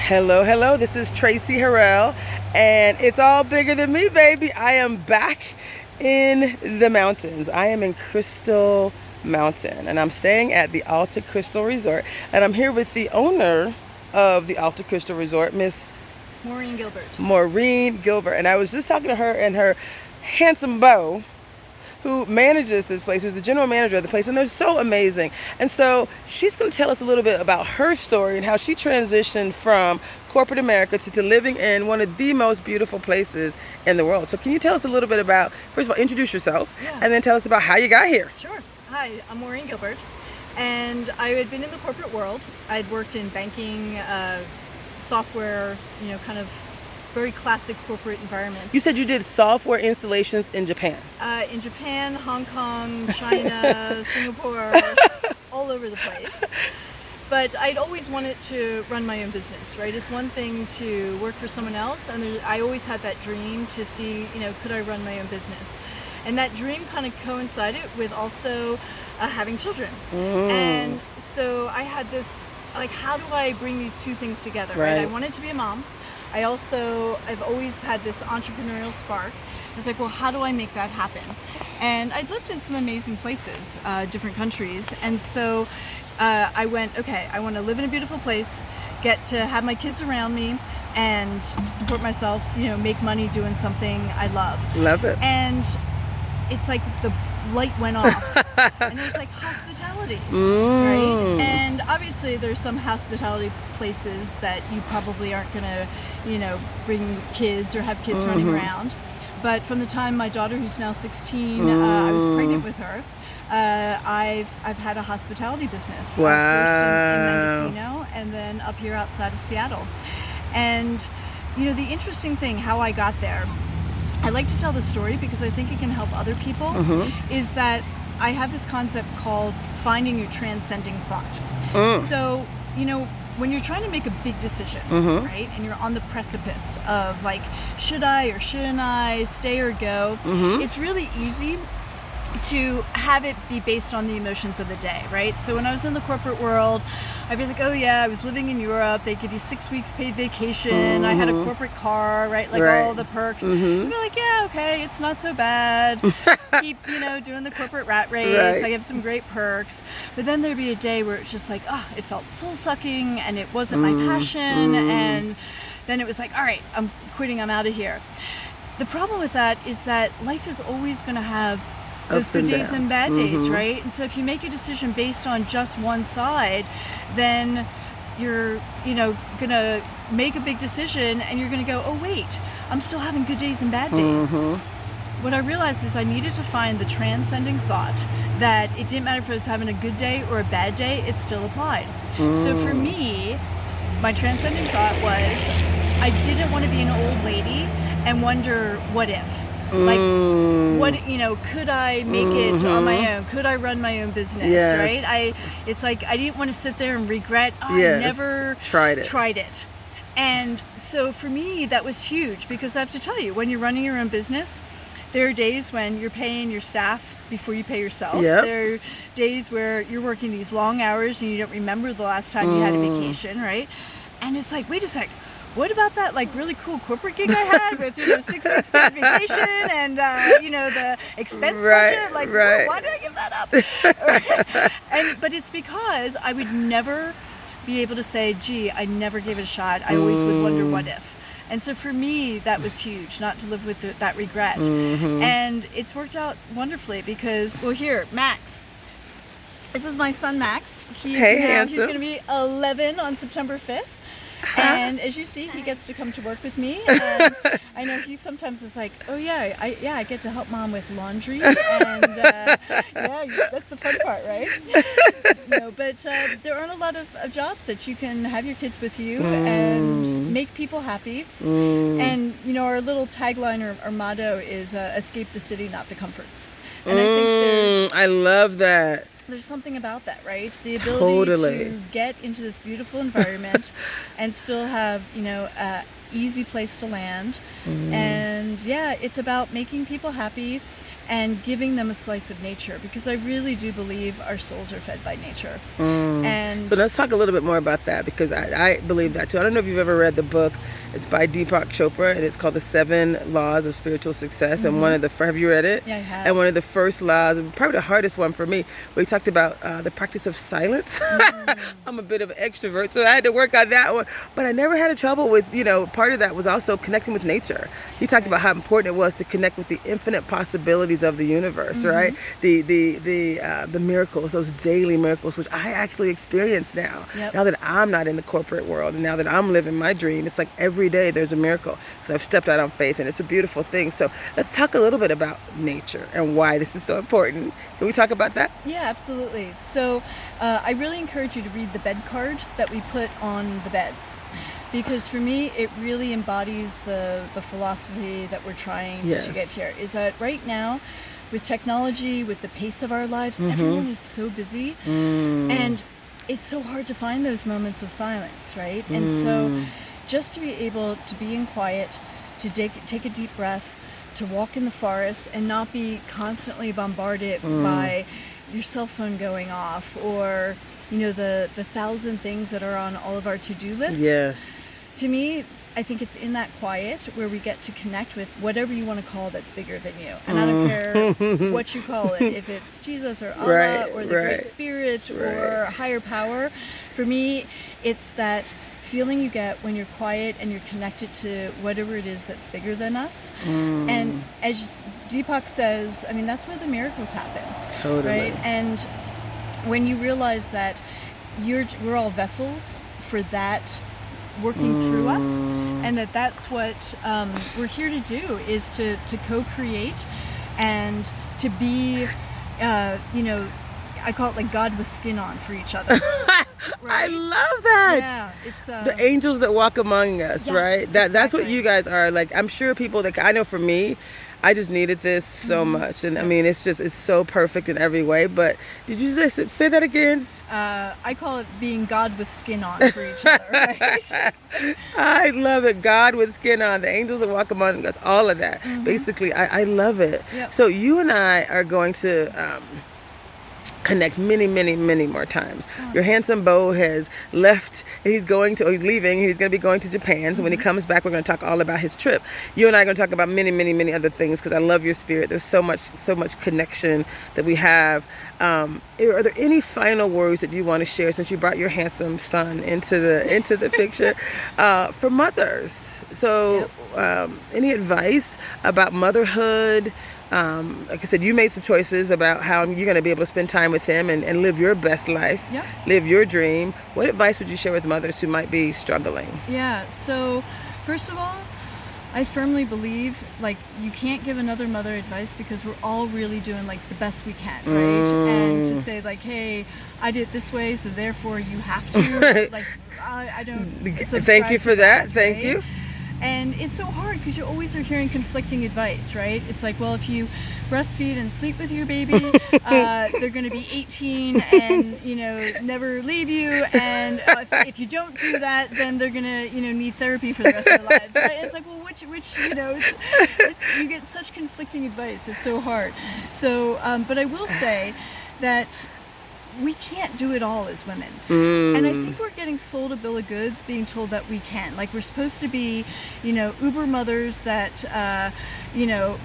Hello, hello. This is Tracy Harrell, and it's all bigger than me, baby. I am back in the mountains. I am in Crystal Mountain, and I'm staying at the Alta Crystal Resort, and I'm here with the owner of the Alta Crystal Resort, Miss Maureen Gilbert. Maureen Gilbert. And I was just talking to her and her handsome beau, who manages this place, who's the general manager of the place, and they're so amazing. And so she's going to tell us a little bit about her story and how she transitioned from corporate America to living in one of the most beautiful places in the world. So can you tell us a little bit about, first of all, introduce yourself, and then tell us about how you got here. Sure. Hi, I'm Maureen Gilbert, and I had been in the corporate world. I'd worked in banking, software, kind of very classic corporate environments. You said you did software installations in Japan. In Japan, Hong Kong, China, Singapore, all over the place. But I'd always wanted to run my own business, right? It's one thing to work for someone else, and I always had that dream to see, could I run my own business? And that dream kind of coincided with also having children. And so I had this, how do I bring these two things together, right? I wanted to be a mom. I've always had this entrepreneurial spark. I was like, well, how do I make that happen? And I'd lived in some amazing places, different countries. And so I went, okay, I want to live in a beautiful place, get to have my kids around me, and support myself, make money doing something I love. Love it. And it's like the light went off. And it was like hospitality, right? And obviously there's some hospitality places that you probably aren't gonna, bring kids or have kids running around. But from the time my daughter, who's now 16, I was pregnant with her, I've had a hospitality business. Wow. First in Mendocino, and then up here outside of Seattle. And the interesting thing, how I got there, I like to tell the story because I think it can help other people, is that I have this concept called finding your transcending thought. So, when you're trying to make a big decision, right, and you're on the precipice of should I or shouldn't I, stay or go, it's really easy to have it be based on the emotions of the day, right? So when I was in the corporate world, I'd be like, oh yeah, I was living in Europe, they give you 6 weeks paid vacation, I had a corporate car, right? All the perks. I'd be like, yeah, okay, it's not so bad. Keep, doing the corporate rat race, I have some great perks. But then there'd be a day where it's just like, it felt soul-sucking, and it wasn't my passion, and then it was like, all right, I'm quitting, I'm out of here. The problem with that is that life is always gonna have those good days and bad days, right? And so if you make a decision based on just one side, then you're, gonna make a big decision, and you're gonna go, oh wait, I'm still having good days and bad days. What I realized is I needed to find the transcending thought that it didn't matter if I was having a good day or a bad day, it still applied. So for me, my transcending thought was, I didn't want to be an old lady and wonder what if. Could I make it on my own? Could I run my own business, right? I didn't want to sit there and regret, I never tried it. And so for me, that was huge, because I have to tell you, when you're running your own business, there are days when you're paying your staff before you pay yourself. There are days where you're working these long hours and you don't remember the last time you had a vacation, right? And it's like, wait a sec, what about that really cool corporate gig I had with 6 weeks paid vacation and the expense budget? Why did I give that up? But it's because I would never be able to say, gee, I never gave it a shot. I always would wonder what if. And so for me, that was huge, not to live with that regret. And it's worked out wonderfully because, here, Max. This is my son, Max. He's going to be 11 on September 5th. And as you see, he gets to come to work with me, and I know he sometimes is like, oh yeah, I get to help mom with laundry, and that's the fun part, right? But there aren't a lot of jobs that you can have your kids with you and make people happy. And our little tagline or motto is escape the city, not the comforts. And I think I love that. There's something about that, right? The ability to get into this beautiful environment and still have, a easy place to land. And it's about making people happy and giving them a slice of nature, because I really do believe our souls are fed by nature. And So let's talk a little bit more about that, because I believe that too. I don't know if you've ever read the book. It's by Deepak Chopra, and it's called The 7 Laws of Spiritual Success. And have you read it? Yeah, I have. And one of the first laws, probably the hardest one for me, where he talked about the practice of silence. I'm a bit of an extrovert, so I had to work on that one. But I never had a trouble with, part of that was also connecting with nature. He talked about how important it was to connect with the infinite possibilities of the universe, right? The miracles, those daily miracles, which I actually experience now. Now that I'm not in the corporate world, and now that I'm living my dream, it's like every day there's a miracle, because I've stepped out on faith, and it's a beautiful thing. So let's talk a little bit about nature and why this is so important. Can we talk about that? Yeah, absolutely. So I really encourage you to read the bed card that we put on the beds, because for me it really embodies the philosophy that we're trying to get here. Is that right now, with technology, with the pace of our lives, everyone is so busy, and it's so hard to find those moments of silence, right? And so just to be able to be in quiet, to take a deep breath, to walk in the forest and not be constantly bombarded by your cell phone going off, or the 1,000 things that are on all of our to-do lists. Yes. To me, I think it's in that quiet where we get to connect with whatever you want to call that's bigger than you. And I don't care what you call it, if it's Jesus or Allah or the Great Spirit or higher power. For me, it's that feeling you get when you're quiet and you're connected to whatever it is that's bigger than us. And as Deepak says, I mean, that's where the miracles happen. Totally. Right? And when you realize that we're all vessels for that working through us, and that's what we're here to do, is to co-create and to be, I call it like God with skin on for each other. I love that. Yeah, it's the angels that walk among us, right? That's what you guys are. Like, I'm sure people that I know, for me, I just needed this so much, and I mean, it's so perfect in every way. But did you just say that again? I call it being God with skin on for each other, right? I love it. God with skin on, the angels that walk among us, all of that. Basically, I love it. Yep. So you and I are going to connect many, many, many more times. Your handsome beau has left. He's leaving. He's going to be going to Japan. So when he comes back, we're going to talk all about his trip. You and I are going to talk about many, many, many other things, because I love your spirit. There's so much connection that we have. Are there any final words that you want to share, since you brought your handsome son into the picture, for mothers? So any advice about motherhood? Like I said, you made some choices about how you're going to be able to spend time with him and live your best life, live your dream. What advice would you share with mothers who might be struggling? Yeah, so first of all, I firmly believe, like, you can't give another mother advice, because we're all really doing, like, the best we can, right? And to say, like, hey, I did it this way, so therefore you have to, like, I don't subscribe Thank you for that. right? Thank you. And it's so hard, because you always are hearing conflicting advice, right? It's like, well, if you breastfeed and sleep with your baby, they're going to be 18 and, never leave you. And if you don't do that, then they're going to, need therapy for the rest of their lives, right? It's like, well, which you get such conflicting advice. It's so hard. So, but I will say that we can't do it all as women. And I think we're getting sold a bill of goods, being told that we can. Like, we're supposed to be, Uber mothers that,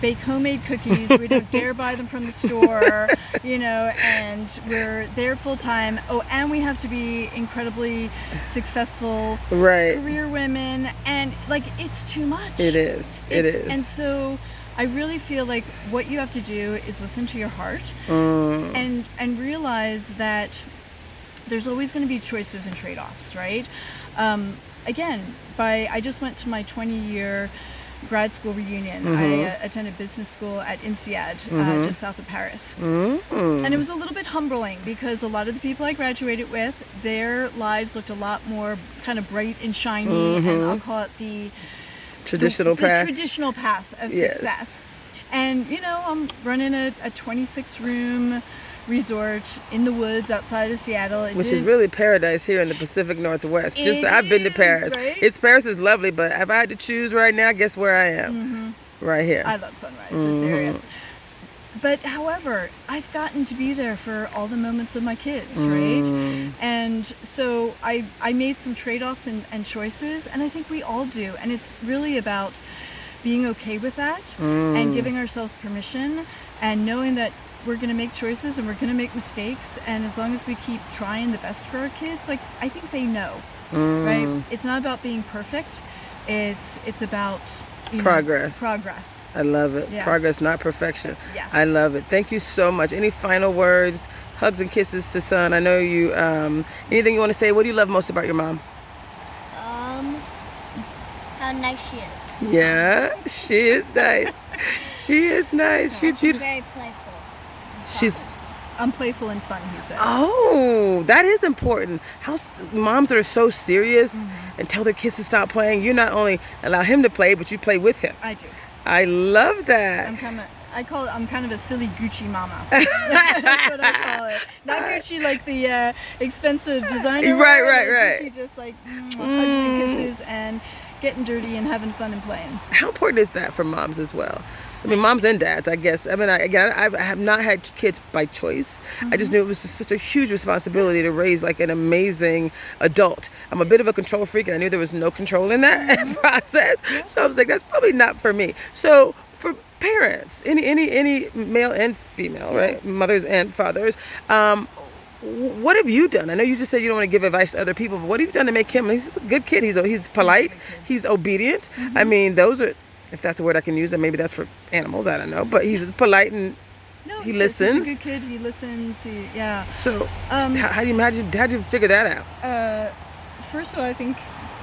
bake homemade cookies. We don't dare buy them from the store, and we're there full time. Oh, and we have to be incredibly successful career women. And, like, it's too much. It is. It is. And so I really feel like what you have to do is listen to your heart and realize that there's always going to be choices and trade-offs, right? I just went to my 20-year grad school reunion. I attended business school at INSEAD, just south of Paris. And it was a little bit humbling, because a lot of the people I graduated with, their lives looked a lot more kind of bright and shiny, and I'll call it the traditional path of success. And I'm running a 26-room resort in the woods outside of Seattle, which is really paradise here in the Pacific Northwest. I've been to Paris. Right? Paris is lovely, but if I had to choose right now, guess where I am? Right here. I love Sunrise, this area. But however, I've gotten to be there for all the moments of my kids, right? And so I made some trade-offs and choices, and I think we all do. And it's really about being okay with that and giving ourselves permission and knowing that we're going to make choices and we're going to make mistakes. And as long as we keep trying the best for our kids, like, I think they know, right? It's not about being perfect. It's about progress. I love it. Yeah. Progress, not perfection. Yes. I love it. Thank you so much. Any final words, hugs and kisses to son? I know you, anything you want to say? What do you love most about your mom? How nice she is. Yeah, she is nice. She is nice. She's very playful. I'm playful and fun, he said. Oh, that is important. Moms that are so serious and tell their kids to stop playing, you not only allow him to play, but you play with him. I do. I love that. I'm kind of a silly Gucci mama. That's what I call it. Not Gucci like the expensive designer. Right. Gucci just like hugs and kisses and getting dirty and having fun and playing. How important is that for moms as well? I mean, moms and dads, I guess. I mean, I have not had kids by choice. I just knew it was just such a huge responsibility to raise like an amazing adult. I'm a bit of a control freak, and I knew there was no control in that process. So I was like, that's probably not for me. So for parents, any male and female, right, mothers and fathers, what have you done? I know you just said you don't want to give advice to other people, but what have you done to make him? He's a good kid. He's polite. He's obedient. I mean, those are, if that's a word I can use, and maybe that's for animals, I don't know. But he's polite and he listens. He's a good kid. He listens. So how do you figure that out? First of all, I think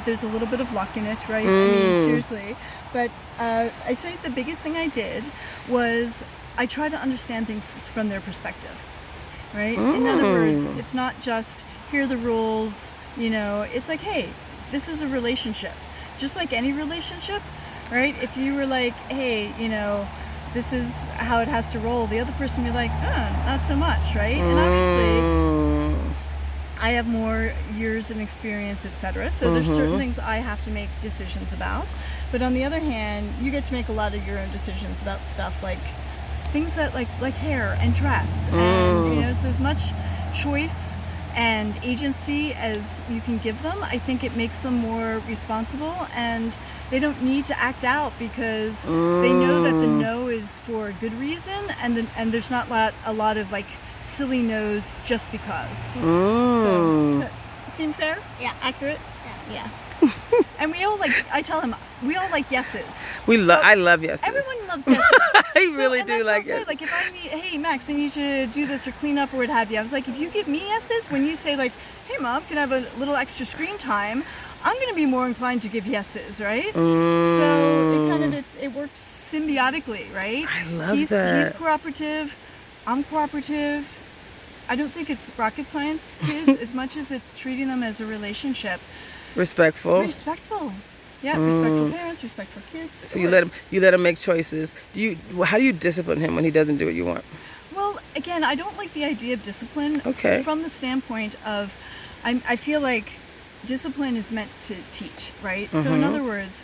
there's a little bit of luck in it, right? I mean, seriously. But I'd say the biggest thing I did was I try to understand things from their perspective, right? In other words, it's not just here are the rules, it's like, hey, this is a relationship. Just like any relationship, right? If you were like, hey, this is how it has to roll, the other person would be like, not so much, right? And obviously I have more years of experience, etc. So there's certain things I have to make decisions about. But on the other hand, you get to make a lot of your own decisions about stuff like things that like hair and dress, and so as much choice and agency as you can give them, I think it makes them more responsible, and they don't need to act out because they know that the no is for a good reason, and there's not a lot of like silly no's just because. So that seem fair? Yeah. Accurate? Yeah. And we all I tell him, we all like yeses. I love yeses. Everyone loves yeses. I really do like it. Like if I need, hey Max, I need you to do this or clean up or what have you. I was like, if you give me yeses, when you say like, hey Mom, can I have a little extra screen time? I'm going to be more inclined to give yeses, right? So it works symbiotically, right? I love that. He's cooperative. I'm cooperative. I don't think it's rocket science, kids, as much as it's treating them as a relationship. Respectful. Yeah, respectful parents, respectful kids. So you let him make choices. How do you discipline him when he doesn't do what you want? Well, again, I don't like the idea of discipline. Okay. From the standpoint of, I feel like discipline is meant to teach, right? So in other words,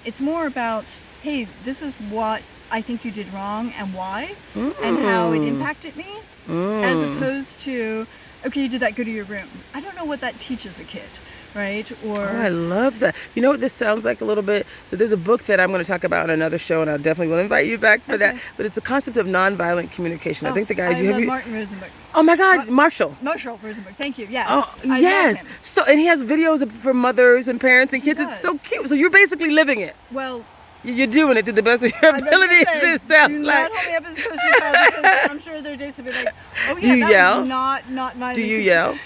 it's more about, hey, this is what I think you did wrong and why, and how it impacted me, as opposed to, okay, you did that, go to your room. I don't know what that teaches a kid, right? Or I love that. You know what this sounds like a little bit? So there's a book that I'm going to talk about in another show, and I definitely will invite you back for that. But it's the concept of nonviolent communication. I think the guy. I love Martin Rosenberg. Oh my God, Marshall Rosenberg. Thank you. Yes. Oh I yes. love him. So and he has videos for mothers and parents and kids. It's so cute. So you're basically living it. Well, you're doing it to the best of your abilities. It sounds do like. not hold me up as a poster child because I'm sure there are days to be like, oh yeah, you that yell? was not my. Do you yell?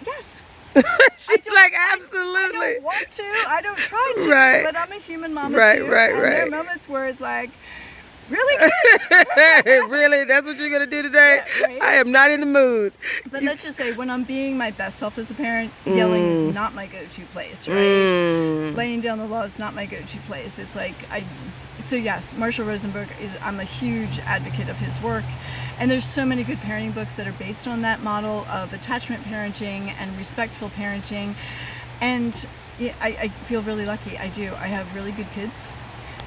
Yes. She's like, absolutely. I don't want to. I don't try to. Right. But I'm a human mama Right. too. And there are moments where it's like, really, kids? Really? That's what you're gonna do today? Yeah, right. I am not in the mood. But let's just say, when I'm being my best self as a parent, yelling is not my go-to place, right? Laying down the law is not my go-to place. It's like So yes, Marshall Rosenberg I'm a huge advocate of his work. And there's so many good parenting books that are based on that model of attachment parenting and respectful parenting. And yeah, I feel really lucky. I do. I have really good kids.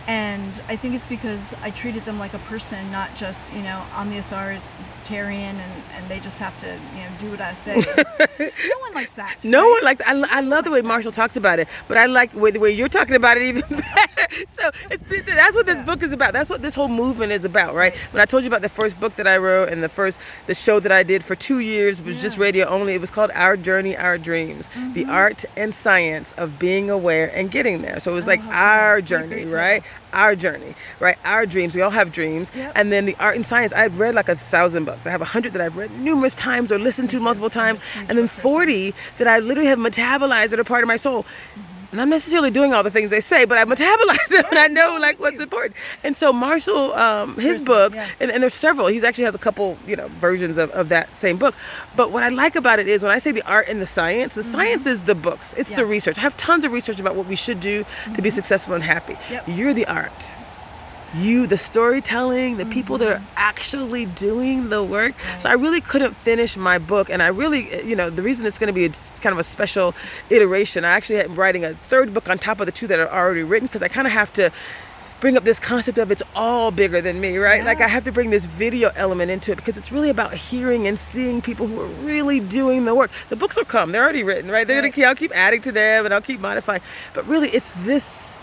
And I think it's because I treated them like a person, not just, I'm the authoritarian and they just have to, do what I say. No one likes that. No right? one likes. I love the way Marshall talks about it, but I like the way you're talking about it even better. So that's what this book is about. That's what this whole movement is about, right? When I told you about the first book that I wrote and the show that I did for 2 years was just radio only. It was called Our Journey, Our Dreams: The Art and Science of Being Aware and Getting There. So it was like our journey, right? Our journey, right? Our dreams. We all have dreams. Yep. And then the art and science. I've read like 1,000 books. I have 100 that I've read numerous times or listened to multiple times, and then 40 that I literally have metabolized that are part of my soul. And I'm necessarily doing all the things they say, but I metabolize them and I know like what's important. And so Marshall, his book, and there's several. He actually has a couple, versions of that same book. But what I like about it is when I say the art and the science is the books. It's the research. I have tons of research about what we should do to be successful and happy. Yep. You're the art. You, the storytelling, the people that are actually doing the work. So I really couldn't finish my book, and I really, the reason it's going to be kind of a special iteration. I actually am writing a third book on top of the two that are already written, because I kind of have to bring up this concept of it's all bigger than me, right? Yeah. Like I have to bring this video element into it, because it's really about hearing and seeing people who are really doing the work. The books will come; they're already written, right? I'll keep adding to them, and I'll keep modifying. But really, it's this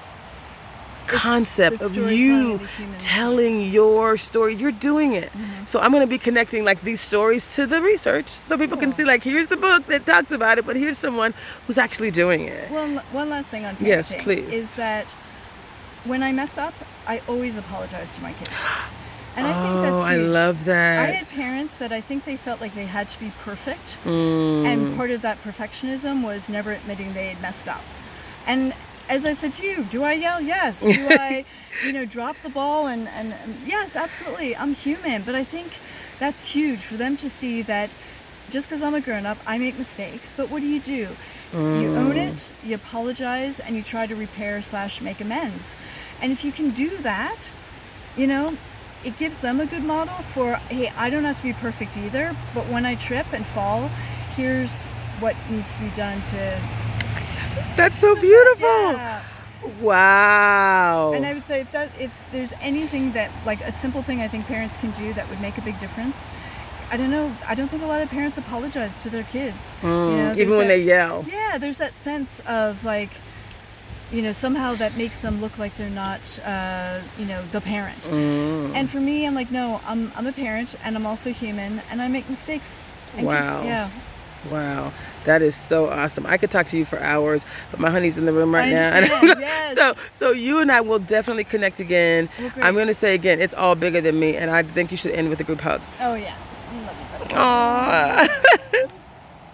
concept of you telling your story. You're doing it. So I'm going to be connecting like these stories to the research, so people can see like, here's the book that talks about it, but here's someone who's actually doing it. Well, one last thing on parenting. Yes, please. Is that when I mess up, I always apologize to my kids. And I think that's huge. I love that. I had parents that I think they felt like they had to be perfect. And part of that perfectionism was never admitting they had messed up. And as I said to you, do I yell? Yes. Do I, drop the ball? And yes, absolutely. I'm human. But I think that's huge for them to see that just because I'm a grown-up, I make mistakes. But what do? You own it, you apologize, and you try to repair / make amends. And if you can do that, it gives them a good model for, hey, I don't have to be perfect either, but when I trip and fall, here's what needs to be done to... That's so beautiful. Yeah. Wow. And I would say if there's anything that, like a simple thing I think parents can do that would make a big difference, I don't know, I don't think a lot of parents apologize to their kids. Even when they yell. Yeah, there's that sense of like, somehow that makes them look like they're not, the parent. And for me, I'm like, no, I'm a parent, and I'm also human, and I make mistakes. And Wow. Wow, that is so awesome. I could talk to you for hours, but my honey's in the room right now. Yes. So you and I will definitely connect again. Well, great. I'm going to say again, it's all bigger than me, and I think you should end with a group hug. Oh, yeah. Love you, buddy. Aww.